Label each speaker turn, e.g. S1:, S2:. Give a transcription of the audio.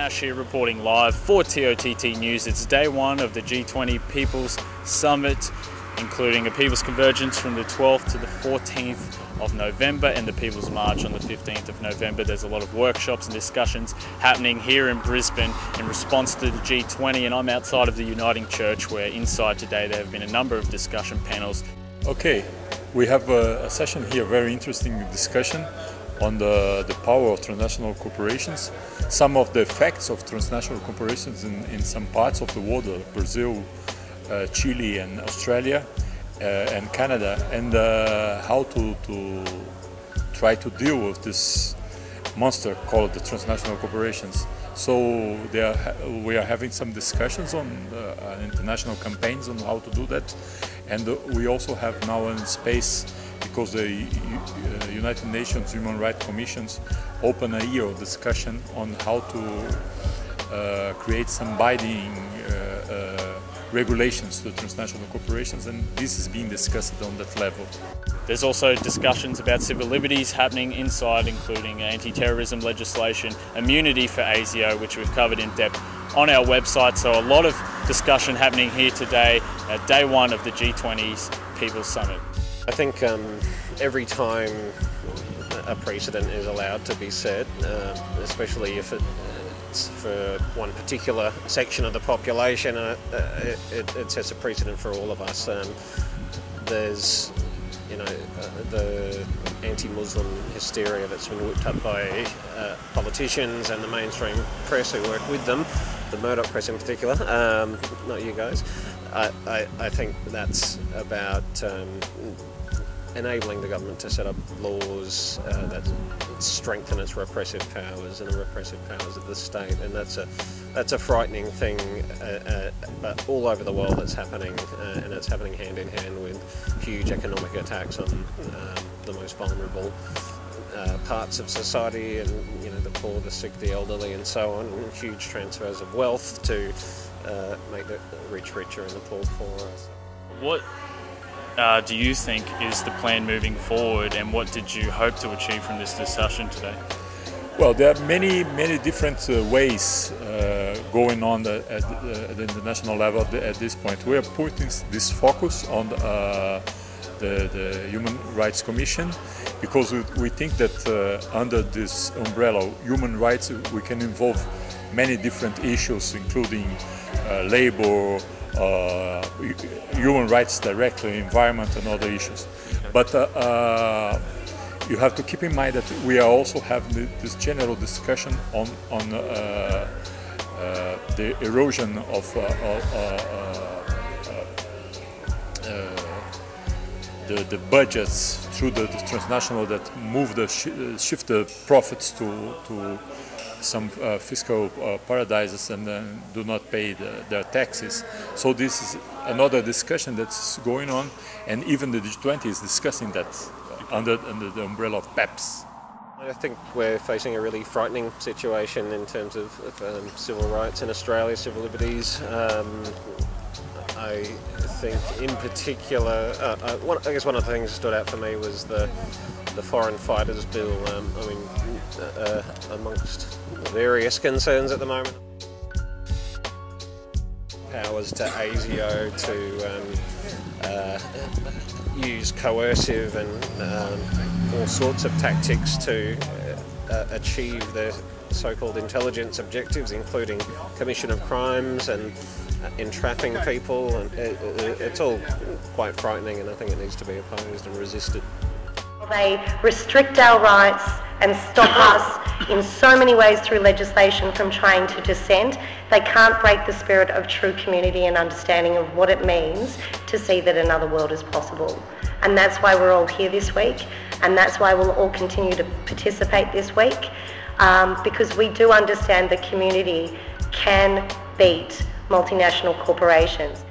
S1: Ash here reporting live for TOTT News. It's day one of the G20 Peoples Summit, including a People's Convergence from the 12th to the 14th of November and the People's March on the 15th of November. There's a lot of workshops and discussions happening here in Brisbane in response to the G20, and I'm outside of the Uniting Church, where inside today there have been a number of discussion panels.
S2: Okay, we have a session here, very interesting discussion on the power of transnational corporations, some of the effects of transnational corporations in some parts of the world, Brazil, Chile and Australia and Canada, and how to try to deal with this monster called the transnational corporations. So we are having some discussions on international campaigns on how to do that, and we also have now in space, because the United Nations Human Rights Commissions open a year of discussion on how to create some binding regulations to transnational corporations, and this is being discussed on that level.
S1: There's also discussions about civil liberties happening inside, including anti-terrorism legislation, immunity for ASIO, which we've covered in depth on our website. So a lot of discussion happening here today at day one of the G20's People's Summit.
S3: I think every time a precedent is allowed to be set, especially if it's for one particular section of the population, it sets a precedent for all of us. There's, the anti-Muslim hysteria that's been whipped up by politicians and the mainstream press who work with them, the Murdoch press in particular, not you guys. I think that's about enabling the government to set up laws that strengthen its repressive powers and the repressive powers of the state, and that's a frightening thing. But all over the world it's happening, and it's happening hand in hand with huge economic attacks on the most vulnerable parts of society, and the poor, the sick, the elderly, and so on. And huge transfers of wealth to make the rich richer and the poor poorer.
S1: What do you think is the plan moving forward, and what did you hope to achieve from this discussion today?
S2: Well, there are many different ways going on at the international level at this point. We are putting this focus on the Human Rights Commission, because we think that under this umbrella, human rights, we can involve many different issues, including labor, human rights directly, environment and other issues. But you have to keep in mind that we are also having this general discussion on the erosion of the budgets through the transnational, that move shift the profits to some fiscal paradises and then do not pay their taxes. So this is another discussion that's going on, and even the G20 is discussing that under the umbrella of PEPs.
S3: I think we're facing a really frightening situation in terms of civil rights in Australia, civil liberties. I think in particular, I guess one of the things that stood out for me was the foreign fighters bill. Amongst various concerns at the moment, powers to ASIO to use coercive and all sorts of tactics to achieve their so-called intelligence objectives, including commission of crimes and entrapping people, and it's all quite frightening, and I think it needs to be opposed and resisted.
S4: They restrict our rights and stop us in so many ways through legislation from trying to dissent. They can't break the spirit of true community and understanding of what it means to see that another world is possible. And that's why we're all here this week, and that's why we'll all continue to participate this week, because we do understand that community can beat multinational corporations.